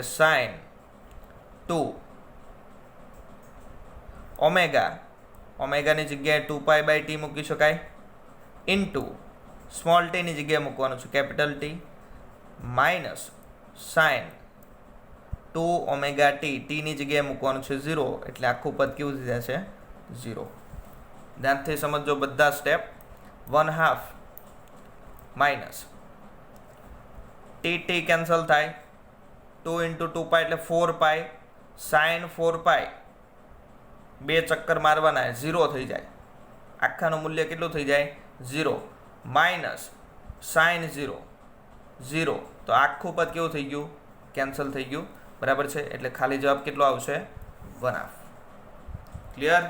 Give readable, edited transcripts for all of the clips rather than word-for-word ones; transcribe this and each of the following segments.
Sign 2 omega, ઓમેગાની જગ્યાએ 2π/t મૂકી શકાય, ઇન્ટુ સ્મોલ ટીની જગ્યાએ મૂકવાનું છે capital T, minus sign 2ωt, ટીની જગ્યાએ મૂકવાનું છે 0, એટલે આખું પદ કેવું થઈ જશે 0. ધ્યાનથી સમજો બધા સ્ટેપ. 1/2 માઇનસ ટી કેન્સલ થાય, 2 × 2π એટલે 4π, સાઇન 4π, 2 ચક્કર મારવાના 0 થઈ જાય, આખાનું મૂલ્ય કેટલું થઈ જાય 0, માઇનસ સાઇન 0, તો આખું પદ કેવું થઈ ગયું કેન્સલ થઈ ગયું, બરાબર છે. એટલે ખાલી જવાબ કેટલો આવશે 1/2. ક્લિયર?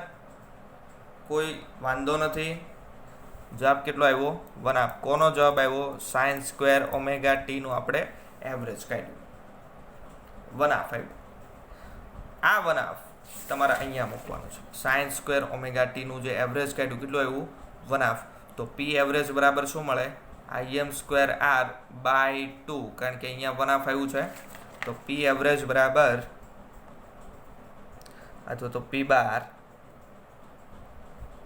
કોઈ વાંધો નથી. જવાબ કેટલો આવ્યો 1/2. કોનો જવાબ આવ્યો? સાઇન સ્ક્વેર ઓમેગા ટી નું આપણે એવરેજ કાઢ્યું, 1/2 આવ્યું. આ 1/2 તમારે અહીંયા મૂકવાનું છે. સાઇન સ્ક્વેર ઓમેગા ટી નું જે એવરેજ કાઢ્યું કેટલું આવ્યું 1/2. તો પી એવરેજ બરાબર શું મળે? Im²r/2, કારણ કે અહીંયા 1/2 આવ્યું છે. તો પી એવરેજ બરાબર અથવા તો P bar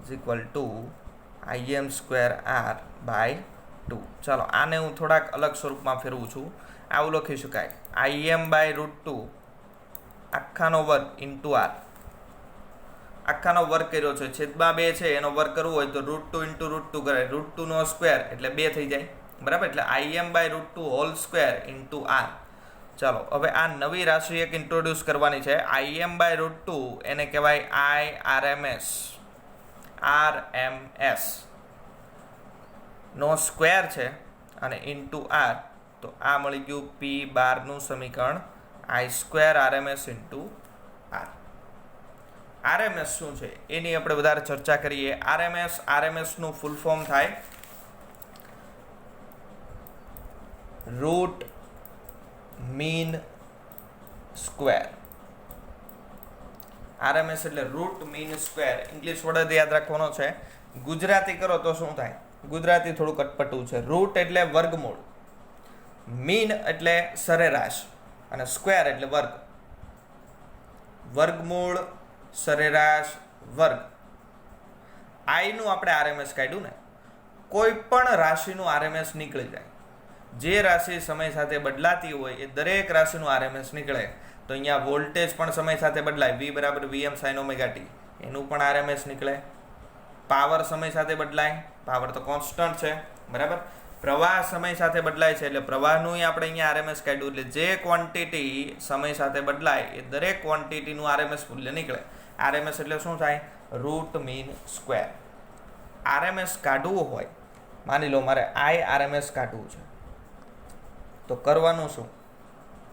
is equal to Im²r/2. ચાલો આને હું થોડાક અલગ સ્વરૂપમાં ફેરવું છું. આવું લખી શકાય Im/√2 આખાનો વર્ગ ઇન્ટુ r. આખાનો વર્ગ કર્યો છે, છેદમાં 2 છે, એનો વર્ગ કરવો હોય તો √2 × √2 કરાય, √2 નો સ્ક્વેર એટલે 2 થઈ જાય, બરાબર. એટલે Im/√2 whole square into r. ચાલો હવે આ નવી રાશિ એક ઇન્ટ્રોડ્યુસ કરવાની છે. Im/√2 એને કહેવાય IRMS, RMS નો સ્ક્વેર છે અને ઇન્ટુ r. તો આ મળી ગયું P12 નું સમીકરણ, I²RMS ઇન્ટુ r. RMS શું છે એની આપણે વધારે ચર્ચા કરીએ. RMS નું ફૂલ ફોર્મ થાય રૂટ મીન સ્ક્વેર. RMS એટલે root mean square. English word યાદ રાખવાનો છે. ગુજરાતી કરો તો શું થાય? ગુજરાતી થોડું કટપટું છે. રૂટ એટલે વર્ગમૂળ, મીન એટલે સરેરાશ, અને સ્ક્વેર એટલે વર્ગ. વર્ગમૂળ, સરેરાશ, વર્ગ. આઈ નું આપણે RMS કાઢ્યું ને, કોઈ પણ રાશિનું RMS નીકળી જાય. જે રાશિ સમય સાથે બદલાતી હોય એ દરેક રાશિનું RMS નીકળે. તો અહીંયા વોલ્ટેજ પણ સમય સાથે બદલાય, V = Vm sin ωt, એનું પણ RMS નીકળે. પાવર સમય સાથે બદલાય, પાવર તો કોન્સ્ટન્ટ છે, બરાબર. પ્રવાહ સમય સાથે બદલાય છે એટલે પ્રવાહનું આપણે અહીંયા RMS કાઢ્યું. એટલે જે ક્વોન્ટિટી સમય સાથે બદલાય એ દરેક ક્વોન્ટિટીનું RMS મૂલ્ય નીકળે. RMS એટલે શું થાય? Root mean square. RMS કાઢવું હોય, માની લો મારે IRMS કાઢવું છે, તો કરવાનું શું?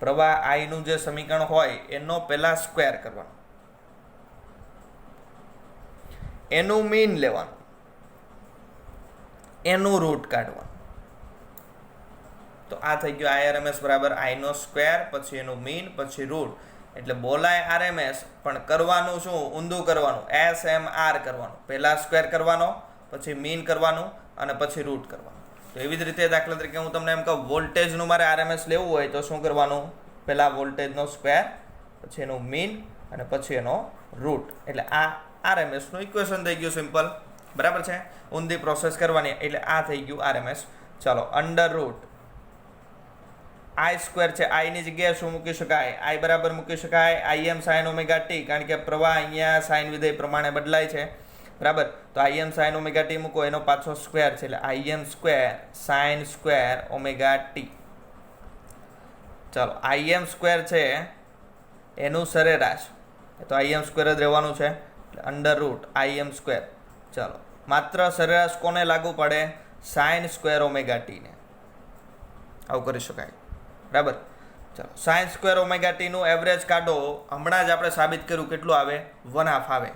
પ્રવાહ I નું જે સમીકરણ હોય એનો પહેલા સ્ક્વેર કરવાનો, એનું મીન લેવાનું, એનું રૂટ કાઢવાનું. તો આ થઈ ગયું IRMS બરાબર I નો સ્ક્વેર, પછી એનું મીન, પછી રૂટ. એટલે બોલાય RMS, પણ કરવાનું શું? ઊંધું કરવાનું, SMR કરવાનું. પહેલા સ્ક્વેર કરવાનો, પછી મીન કરવાનું, અને પછી રૂટ કરવાનું. તો એવી જ રીતે દાખલા તરીકે હું તમને એમ કહું વોલ્ટેજનું મારે RMS લેવું હોય તો શું કરવાનું? પહેલા વોલ્ટેજનો સ્ક્વેર, પછી એનું મીન, અને પછી એનો રૂટ. એટલે આ RMS નું ઇક્વેશન થઈ ગયું સિમ્પલ, બરાબર છે. ઊંધી પ્રોસેસ કરવાની, એટલે આ થઈ ગયું RMS. ચાલો અંડર રૂટ I² છે, I ની જગ્યાએ શું મૂકી શકાય? I બરાબર મૂકી શકાય Im sin ωt, કારણ કે પ્રવાહ અહીંયા સાઇન વિધેય પ્રમાણે બદલાય છે, બરાબર. તો Im sin ωt મૂકો, એનો પાછો સ્ક્વેર છે એટલે Im² sin² ωt. ચાલો Im² છે એનું સરેરાશ, તો Im² જ રહેવાનું છે, એટલે અંડર રૂટ Im². ચાલો માત્ર સરેરાશ કોને લાગુ પડે? sin² ωt ને. આવું કરી શકાય, બરાબર. ચાલો sin² ωt નું એવરેજ કાઢો. હમણાં જ આપણે સાબિત કર્યું કેટલું આવે? 1/2 આવે,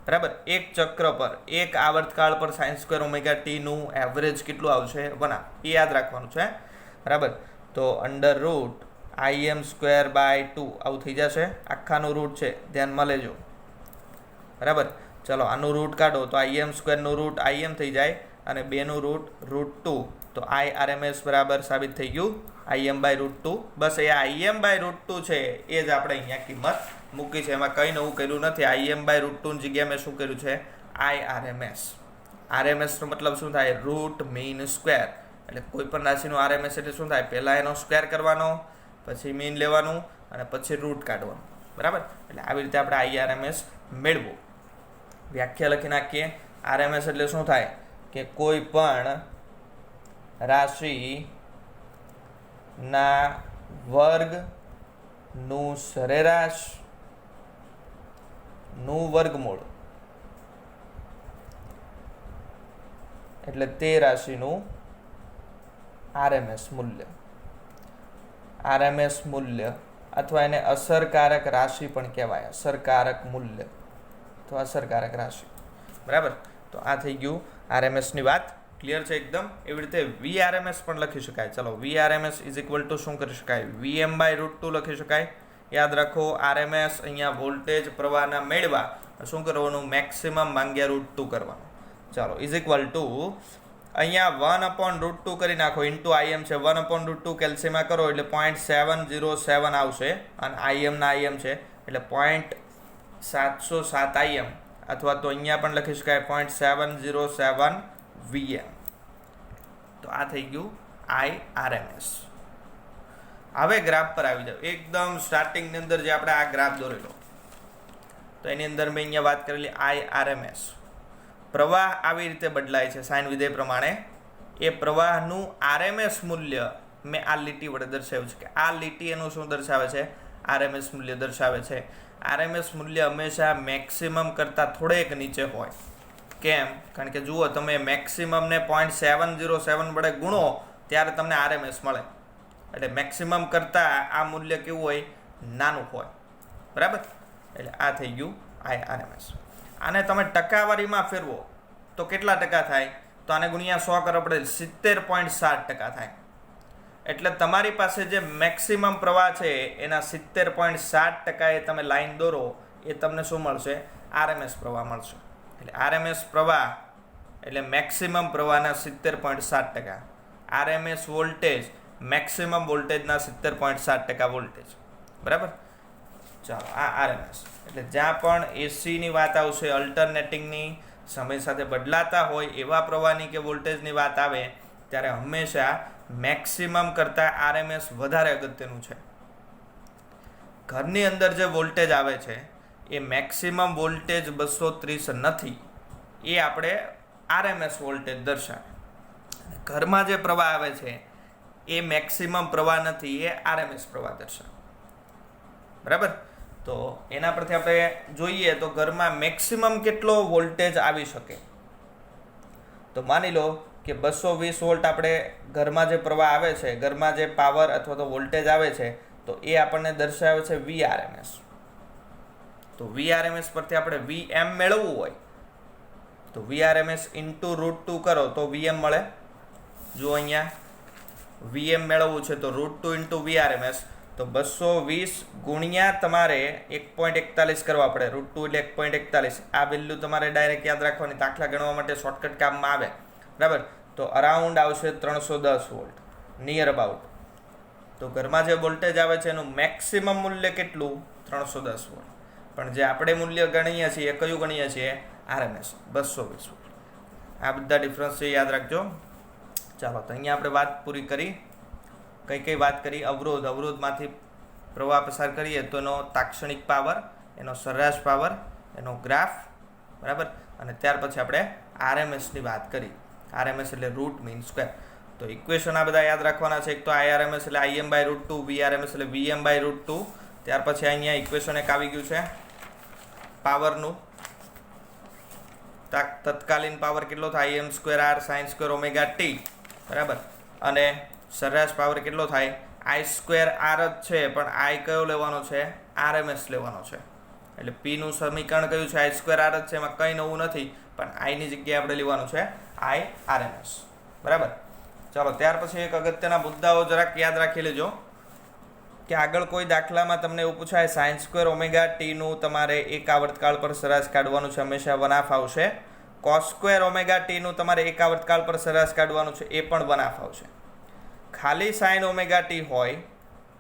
બરાબર. એક ચક્ર પર, એક આવર્તકાળ પર sin² ωt નું એવરેજ કેટલું આવશે? 1/2. એ યાદ રાખવાનું છે, બરાબર. તો અંડર રૂટ Im²/2 આવું થઈ જશે. આખાનું રૂટ છે, ધ્યાનમાં લેજો, બરાબર. ચલો આનું રૂટ કાઢો તો Im² નું રૂટ Im થઈ જાય, અને 2 નું રૂટ √2. તો IRMS બરાબર સાબિત થઈ ગયું Im/√2, બસ એ Im/√2 છે એ જ આપણે અહીંયા કિંમત મૂકી છે. એમાં કંઈ નવું કર્યું નથી. Im/√2 ની જગ્યાએ મેં શું કર્યું છે? IRMS. RMS નો મતલબ શું થાય? Root mean square. એટલે કોઈ પણ રાશિનું RMS એટલે શું થાય? પહેલા એનો સ્ક્વેર કરવાનો, પછી મીન લેવાનું અને પછી રૂટ કાઢવાનું. બરાબર? એટલે આવી રીતે આપણે IRMS મેળવવું. વ્યાખ્યા લખી નાખીએ. RMS એટલે શું થાય? કે કોઈ પણ રાશિના વર્ગનું સરેરાશ નું વર્ગમૂળ એટલે તે રાશિનું RMS મૂલ્ય. RMS મૂલ્ય અથવા એને અસરકારક રાશિ પણ કહેવાય. અસરકારક મૂલ્ય અથવા અસરકારક રાશિ. બરાબર? તો આ થઈ ગયું RMS ની વાત. ક્લિયર છે એકદમ? એવી રીતે VRMS પણ લખી શકાય. ચલો, VRMS ઇઝ ઇક્વલ ટુ શું કરી શકાય? Vm/√2 લખી શકાય. યાદ રાખો, RMS અહીંયા વોલ્ટેજ પ્રવાહના મેળવા શું કરવાનું? મેક્સિમમ ભાગ્યા √2 કરવાનું. ચાલો, ઇઝ ઇક્વલ ટુ અહીંયા 1/√2 કરી નાખો. ઇન્ટુ Im છે. 1/√2 કેલ્સીમાં કરો એટલે 0.707 આવશે. અને Im ના Im છે એટલે 0.707 Im, અથવા તો અહીંયા પણ લખી શકાય 0.707 Vm. તો આ થઈ ગયું IRMS. હવે ગ્રાફ પર આવી જાવ. એકદમ સ્ટાર્ટિંગની અંદર જે આપણે આ ગ્રાફ દોરેલો, તો એની અંદર મેં અહીંયા વાત કરેલી IRMS. પ્રવાહ આવી રીતે બદલાય છે સાઇન વિધેય પ્રમાણે. એ પ્રવાહનું RMS મૂલ્ય મેં આ લીટી વડે દર્શાવ્યું છે. કે આ લીટી એનું શું દર્શાવે છે? RMS મૂલ્ય દર્શાવે છે. RMS મૂલ્ય હંમેશા મેક્સિમમ કરતાં થોડેક નીચે હોય. કેમ? કારણ કે જુઓ, તમે મેક્સિમમને 0.707 વડે ગુણો ત્યારે તમને RMS મળે. એટલે મેક્સિમમ કરતાં આ મૂલ્ય કેવું હોય? નાનું હોય. બરાબર? એટલે આ થઈ ગયું IRMS. આને તમે ટકાવારીમાં ફેરવો તો કેટલા ટકા થાય? તો આને ગુણ્યા 100 કરવા પડે, 70.7% થાય. એટલે તમારી પાસે જે મેક્સિમમ પ્રવાહ છે એના 70.7% એ તમે લાઈન દોરો, એ તમને શું મળશે? RMS પ્રવાહ મળશે. એટલે RMS પ્રવાહ એટલે મેક્સિમમ પ્રવાહના 70.7%. RMS વોલ્ટેજ મેક્સિમમ વોલ્ટેજના 70.7% વોલ્ટેજ. બરાબર? ચાલો, આ RMS. એટલે જ્યાં પણ એસીની વાત આવશે, અલ્ટરનેટિંગની, સમય સાથે બદલાતા હોય એવા પ્રવાહની કે વોલ્ટેજની વાત આવે, ત્યારે હંમેશા મેક્સિમમ કરતાં RMS વધારે અગત્યનું છે. ઘરની અંદર જે વોલ્ટેજ આવે છે એ મેક્સિમમ વોલ્ટેજ 230 નથી. એ આપણે RMS વોલ્ટેજ દર્શાવે. ઘરમાં જે પ્રવાહ આવે છે એ મેક્સિમમ પ્રવાહ નથી, એ RMS પ્રવાહ દર્શાવે. બરાબર? તો એના પરથી આપણે જોઈએ તો ઘરમાં મેક્સિમમ કેટલો વોલ્ટેજ આવી શકે. તો માની લો કે 220 વોલ્ટ આપણે ઘરમાં જે પ્રવાહ આવે છે, ઘરમાં જે પાવર અથવા તો વોલ્ટેજ આવે છે, તો એ આપણને દર્શાવે છે VRMS. તો VRMS પરથી આપણે Vm મેળવવું હોય તો VRMS ઇન્ટુ √2 કરો તો Vm મળે. જો અહીંયા Vm મેળવવું છે તો √2 ઇન્ટુ VRMS, તો 220 ગુણ્યા તમારે 1.41 કરવા પડે. √2 એટલે 1.41. આ વેલ્યુ તમારે ડાયરેક્ટ યાદ રાખવાની. દાખલા ગણવા માટે શોર્ટકટ કામમાં આવે. બરાબર? તો અરાઉન્ડ આવશે 310 વોલ્ટ, નિયર અબાઉટ. તો ઘરમાં જે વોલ્ટેજ આવે છે એનું મેક્સિમમ મૂલ્ય કેટલું? 310 વોલ્ટ. પણ જે આપણે મૂલ્ય ગણીએ છીએ એ કયું ગણીએ છીએ? RMS 220 volt. આ બધા ડિફરન્સ છે, યાદ રાખજો. ચાલો, તો અહીંયા આપણે વાત પૂરી કરી. કઈ વાત કરી? અવરોધ. અવરોધમાંથી પ્રવાહ પસાર કરીએ તો એનો તાક્ષણિક પાવર, એનો સરેરાશ પાવર, એનો ગ્રાફ. બરાબર? અને ત્યાર પછી આપણે RMSની વાત કરી. RMS એટલે રૂટ મીન સ્ક્વેર. તો ઇક્વેશન આ બધા યાદ રાખવાના છે. એક તો IRMS એટલે Im/√2, VRMS એટલે Vm/√2. ત્યાર પછી અહીંયા ઇક્વેશન એક આવી ગયું છે પાવરનું. તત્કાલીન પાવર કેટલો થાય? Im²R sin²ωt. બરાબર? અને સરેરાશ પાવર કેટલો થાય? I²R જ છે, પણ I કયો લેવાનો છે? RMS લેવાનો છે. એટલે P નું સમીકરણ કયું છે? I²R જ છે, એમાં કંઈ નવું નથી, પણ I ની જગ્યાએ આપણે લેવાનું છે IRMS. બરાબર? ચાલો, ત્યાર પછી એક અગત્યના મુદ્દાઓ જરાક યાદ રાખી લેજો કે આગળ કોઈ દાખલામાં તમને એવું પૂછાય sin²ωt નું તમારે એક આવર્તકાળ પર સરેરાશ કાઢવાનું છે, હંમેશા 1/2 આવશે. cos²ωt નું તમારે એક આવર્તકાળ પર સરેરાશ કાઢવાનું છે, એ પણ 1/2 આવશે. ખાલી સાઇન ઓમેગા ટી હોય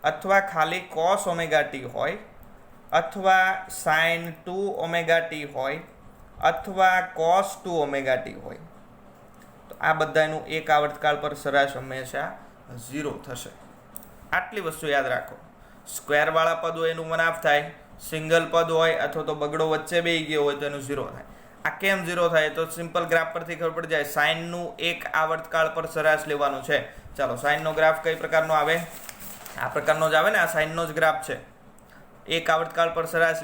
અથવા ખાલી કોસ ઓમેગા ટી હોય અથવા સાઇન 2 ઓમેગા ટી હોય અથવા કોસ 2 ઓમેગા ટી હોય, તો આ બધાનું એક આવર્તકાળ પર સરેરાશ હંમેશા 0 થશે. આટલી વસ્તુ યાદ રાખો. સ્ક્વેરવાળા પદ હોય એનું 1/2 થાય, સિંગલ પદ હોય અથવા તો બગડો વચ્ચે બેસી ગયો હોય તો એનું 0 થાય. આ કેમ 0 થાય તો સિમ્પલ ગ્રાફ પરથી ખબર પડી જાય. સાઇનનું એક આવર્તકાળ પર સરેરાશ લેવાનું છે. ચાલો, સાઇનનો ગ્રાફ કઈ પ્રકારનો આવે? આ પ્રકારનો જ આવે ને. આ સાઇનનો જ ગ્રાફ છે. એક આવર્તકાળ પર સરેરાશ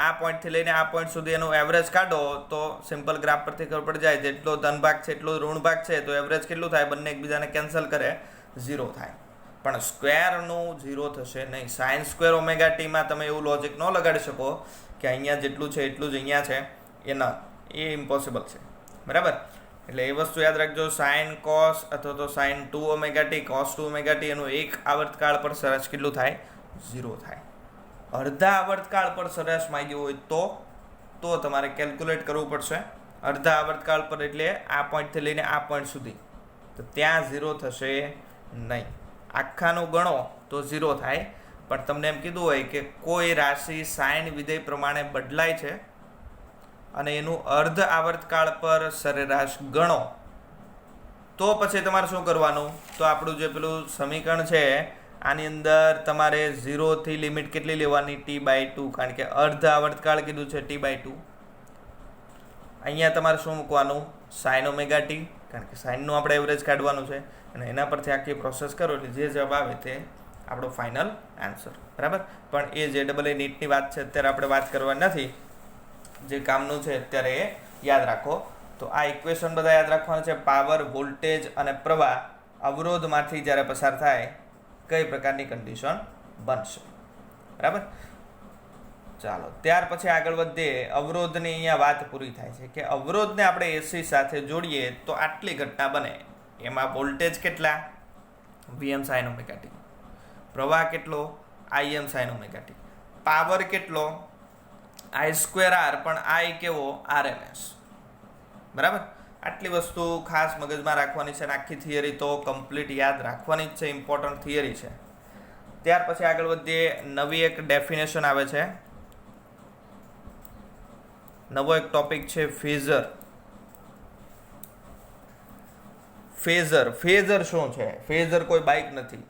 આ પોઈન્ટથી લઈને આ પોઈન્ટ સુધી એનું એવરેજ કાઢો તો સિમ્પલ ગ્રાફ પરથી ખબર પડી જાય. જેટલો ધન ભાગ છે એટલો ઋણ ભાગ છે, તો એવરેજ કેટલું થાય? બંને એકબીજાને કેન્સલ કરે, 0 થાય. પણ સ્ક્વેરનું 0 થશે નહીં. સાઇન સ્ક્વેર ઓમેગા ટીમાં તમે એવું લોજિક ન લગાડી શકો કે અહીંયા જેટલું છે એટલું જ અહીંયા છે. એ ઇમ્પોસિબલ છે. બરાબર? એટલે એ વસ્તુ યાદ રાખજો. સાઇન કોસ અથવા તો sine 2 omega T, cos 2 omega T એનું એક આવર્તકાળ પર સરેરાશ કેટલું થાય? 0 થાય. અડધા આવર્તકાળ પર સરેરાશ માંગ્યું હોય તો તમારે કેલ્ક્યુલેટ કરવું પડશે. અડધા આવર્તકાળ પર એટલે આ પોઈન્ટથી લઈને આ પોઈન્ટ સુધી, તો ત્યાં 0 થશે નહીં. આખાનું ગણો તો 0 થાય. પણ તમને એમ કીધું હોય કે કોઈ રાશિ સાઇન વિધેય પ્રમાણે બદલાય છે અને એનું અર્ધ આવર્તકાળ પર સરેરાશ ગણો, તો પછી તમારે શું કરવાનું? તો આપણું જે પેલું સમીકરણ છે આની અંદર તમારે 0 થી લિમિટ કેટલી લેવાની? t/2. કારણ કે અર્ધ આવર્તકાળ કીધું છે t/2. અહીંયા તમારે શું મૂકવાનું? સાઇન ઓમેગા ટી, કારણ કે સાઇનનું આપણે એવરેજ કાઢવાનું છે અને એના પરથી આખી પ્રોસેસ કરો એટલે જે જવાબ આવે તે આપણો ફાઇનલ આન્સર. બરાબર? પણ એ જે ડબલ એ નીટની વાત છે અત્યારે આપણે વાત કરવા નથી. જે કામનું છે અત્યારે એ યાદ રાખો. તો આ ઇક્વેશન બધા યાદ રાખવાના છે. પાવર, વોલ્ટેજ અને પ્રવાહ અવરોધમાંથી જ્યારે પસાર થાય કઈ પ્રકારની કન્ડિશન બનશે. બરાબર? ચાલો, ત્યાર પછી આગળ વધીએ. અવરોધની અહીંયા વાત પૂરી થાય છે કે અવરોધને આપણે એસી સાથે જોડીએ તો આટલી ઘટના બને. એમાં વોલ્ટેજ કેટલા? Vm sin omega T. પ્રવાહ કેટલો? Im sin omega T. Power કેટલો? I²R, પણ I કેવો? RMS. બરાબર? આટલી વસ્તુ ખાસ મગજમાં રાખવાની છે. આખી થિયરી તો કમ્પ્લીટ યાદ રાખવાની જ છે. ઇમ્પોર્ટન્ટ થિયરી છે. ત્યાર પછી આગળ વધીએ. નવી એક ડેફિનેશન આવે છે. નવો એક ટોપિક છે ફેઝર. ફેઝર શું છે? ફેઝર કોઈ બાઇક નથી.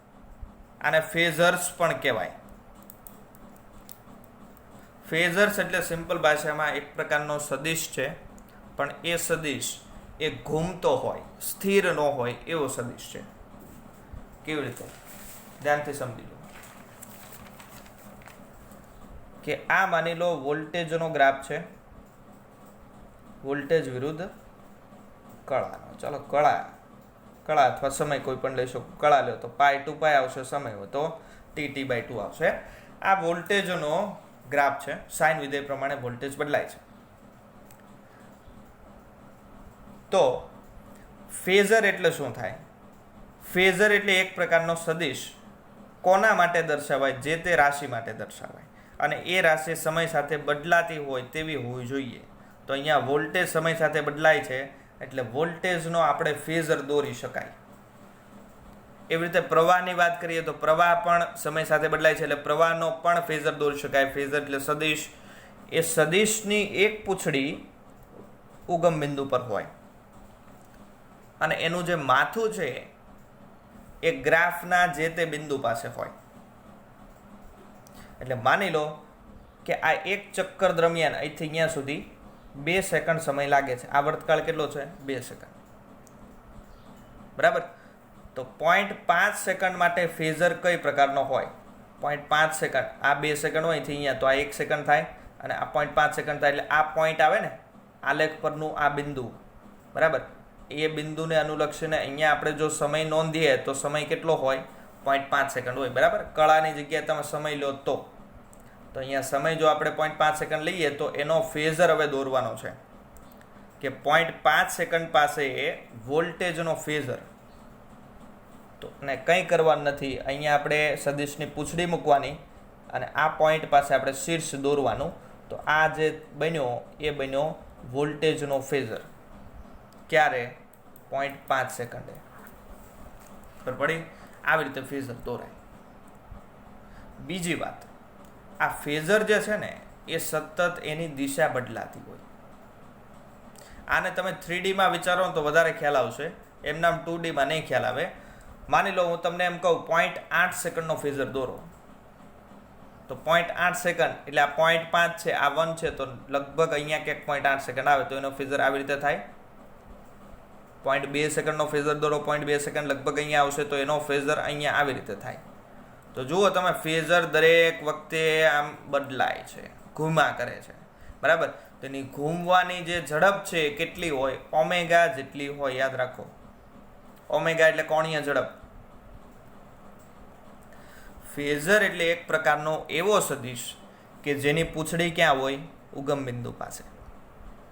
આને ફેઝર્સ પણ કહેવાય. ફેઝર્સ એટલે સિમ્પલ ભાષામાં એક પ્રકારનો સદિશ છે, પણ એ સદિશ એ ઘૂમતો હોય, સ્થિર ન હોય એવો સદિશ છે. કેવી રીતે? ધ્યાનથી સમજી લો કે આ માની લો વોલ્ટેજનો ગ્રાફ છે. વોલ્ટેજ વિરુદ્ધ કળાનો. ચાલો, કળા અથવા સમય કોઈ પણ લઈ શકો. કળા લો તો π/2π આવશે, સમય હોય તો t/2 આવશે. આ વોલ્ટેજનો ગ્રાફ છે. સાઇન વિધેય પ્રમાણે વોલ્ટેજ બદલાય છે. તો ફેઝર એટલે શું થાય? ફેઝર એટલે એક પ્રકારનો સદિશ. કોના માટે દર્શાવાય? જે તે રાશિ માટે દર્શાવાય. અને એ રાશિ સમય સાથે બદલાતી હોય તેવી હોવી જોઈએ. તો અહીંયા વોલ્ટેજ સમય સાથે બદલાય છે એટલે વોલ્ટેજનો આપણે ફેઝર દોરી શકાય. એવી રીતે પ્રવાહની વાત કરીએ તો પ્રવાહ પણ સમય સાથે બદલાય છે એટલે પ્રવાહનો પણ ફેઝર દોરી શકાય. ફેઝર એટલે સદિશ. એ સદિશની એક પૂંછડી ઉગમ બિંદુ પર હોય અને એનું જે માથું છે એ ગ્રાફના જે તે બિંદુ પાસે હોય. એટલે માની લો કે આ એક ચક્કર દરમિયાન અહીંથી અહીંયા સુધી 2 સેકન્ડ સમય લાગે છે. આવર્તકાળ કેટલો છે? 2 સેકન્ડ. બરાબર? તો 0.5 સેકન્ડ માટે ફેઝર કઈ પ્રકારનો હોય? 0.5 સેકન્ડ. આ 2 સેકન્ડ હોય અહીંથી અહીંયા, તો આ 1 સેકન્ડ થાય અને આ 0.5 સેકન્ડ થાય. એટલે આ પોઈન્ટ આવે ને આલેખ પરનું આ બિંદુ, બરાબર, એ બિંદુને અનુલક્ષીને અહીંયા આપણે જો સમય નોંધીએ તો સમય કેટલો હોય? 0.5 સેકન્ડ હોય. બરાબર? કળાની જગ્યાએ તમે સમય લો તો અહીંયા સમય જો આપણે 0.5 સેકન્ડ લઈએ તો એનો ફેઝર હવે દોરવાનો છે કે 0.5 સેકન્ડ પાસે વોલ્ટેજનો ફેઝર. તો ને કંઈ કરવાનું નથી. અહીંયા આપણે સદિશની પૂંછડી મૂકવાની અને આ પોઈન્ટ પાસે આપણે શીર્ષ દોરવાનું. તો આ જે બન્યો એ બન્યો વોલ્ટેજનો ફેઝર. ક્યારે? 0.5 સેકન્ડે. ખબર પડી? આવી રીતે ફેઝર દોરાય. બીજી વાત, આ ફેઝર જે છે ને એ સતત એની દિશા બદલાતી હોય. આને તમે 3Dમાં વિચારો તો વધારે ખ્યાલ આવશે, એમનામ 2Dમાં નહીં ખ્યાલ આવે. માની લો હું તમને એમ કહું 0.8 સેકન્ડનો ફેઝર દોરો, તો 0.8 સેકન્ડ એટલે આ 0.5 છે, આ 1 છે, તો લગભગ અહીંયા ક્યાંક 0.8 સેકન્ડ આવે તો એનો ફેઝર આવી રીતે થાય. 0.2 સેકન્ડનો ફેઝર દોરો, 0.2 સેકન્ડ લગભગ અહીંયા આવશે તો એનો ફેઝર અહીંયા આવી રીતે થાય. તો જુઓ તમે, ફેઝર દરેક વખતે આમ બદલાય છે, ઘૂમા કરે છે, બરાબર. તેની ઘૂમવાની જે ઝડપ છે એ કેટલી હોય? ઓમેગા જેટલી હોય, યાદ રાખો. ઓમેગા એટલે કોણીય ઝડપ. ફેઝર એટલે એક પ્રકારનો એવો સદિશ કે જેની પૂંછડી ક્યાં હોય? ઉગમ બિંદુ પાસે.